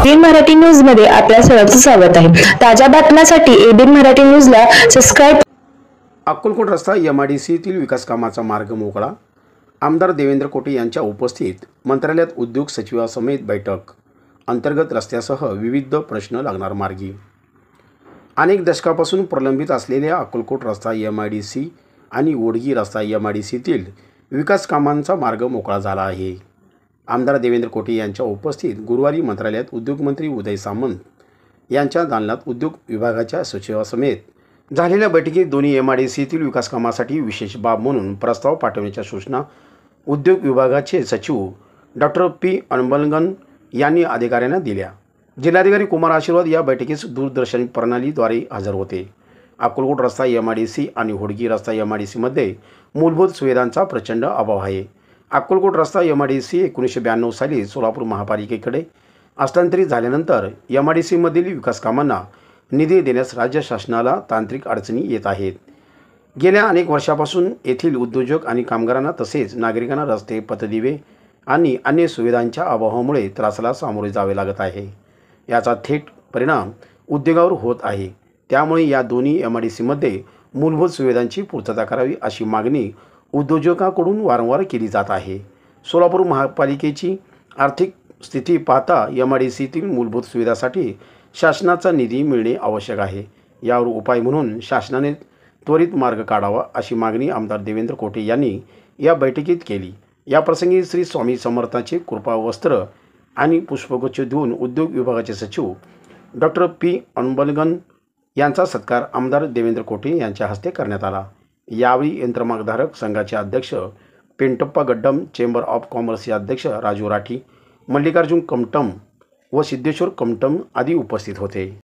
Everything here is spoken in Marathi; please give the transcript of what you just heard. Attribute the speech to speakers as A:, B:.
A: एबीएन मराठी न्यूज मध्ये आपल्या सर्वांचं स्वागत आहे। ताज्या बातम्यांसाठी एबीएन मराठी न्यूजला सबस्क्राइब।
B: अक्कलकोट रस्ता एमआयडीसीतील विकास कामाचा मार्ग मोकळा। आमदार देवेंद्र कोटे यांच्या उपस्थित मंत्रालयात उद्योग सचिवासमेत बैठक। अंतर्गत रस्त्यासह विविध प्रश्न लागणार मार्गी। अनेक दशकापासून प्रलंबित असलेल्या अक्कलकोट रस्ता एमआयडीसी आणि ओढगी रस्ता एमआयडीसीतील विकास कामांचा मार्ग मोकळा झाला आहे। आमदार देवेंद्र कोटे यांच्या उपस्थित गुरुवारी मंत्रालयात उद्योगमंत्री उदय सामंत यांच्या दालनात उद्योग विभागाच्या सचिवासमेत झालेल्या बैठकीत दोन्ही एमआयडीसीतील विकास कामासाठी विशेष बाब म्हणून प्रस्ताव पाठवण्याच्या सूचना उद्योग विभागाचे सचिव डॉक्टर पी अन्बलगन यांनी अधिकाऱ्यांना दिल्या। जिल्हाधिकारी कुमार आशीर्वाद या बैठकीस दूरदर्शन प्रणालीद्वारे हजर होते। अक्कलकोट रस्ता एमआयडीसी आणि होडगी रस्ता एमआयडीसीमध्ये मूलभूत सुविधांचा प्रचंड अभाव आहे। अक्कलकोट रस्ता एमआयडीसी 1992 साली सोलापूर महापालिकेकडे हस्तांतरित झाल्यानंतर एमआयडीसीमधील विकास कामांना निधी देण्यास राज्य शासनाला तांत्रिक अडचणी येत आहेत। गेल्या अनेक वर्षापासून येथील उद्योजक आणि कामगारांना तसेच नागरिकांना रस्ते, पथदिवे आणि अन्य सुविधांच्या अभावामुळे त्रासाला सामोरे जावे लागत आहे। याचा थेट परिणाम उद्योगावर होत आहे। त्यामुळे या दोन्ही एमआयडीसीमध्ये मूलभूत सुविधांची पूर्तता करावी अशी मागणी उद्योजकांकडून वारंवार केली जात आहे। सोलापूर महापालिकेची आर्थिक स्थिती पाहता एमआयडीसीतील मूलभूत सुविधांसाठी शासनाचा निधी मिळणे आवश्यक आहे। यावर उपाय म्हणून शासनाने त्वरित मार्ग काढावा अशी मागणी आमदार देवेंद्र कोटे यांनी या बैठकीत केली। या प्रसंगी श्री स्वामी समर्थांचे कृपा वस्त्र आणि पुष्पगुच्छ देऊन उद्योग विभागाचे सचिव डॉक्टर पी अन्बलगन यांचा सत्कार आमदार देवेंद्र कोटे यांच्या हस्ते करण्यात आला। यावेळी यंत्रमागधारक संघाचे अध्यक्ष पेंटप्पा गड्डम, चेंबर ऑफ कॉमर्सचे अध्यक्ष राजू राठी, मल्लिकार्जुन कमटम व सिद्धेश्वर कमटम आदी उपस्थित होते।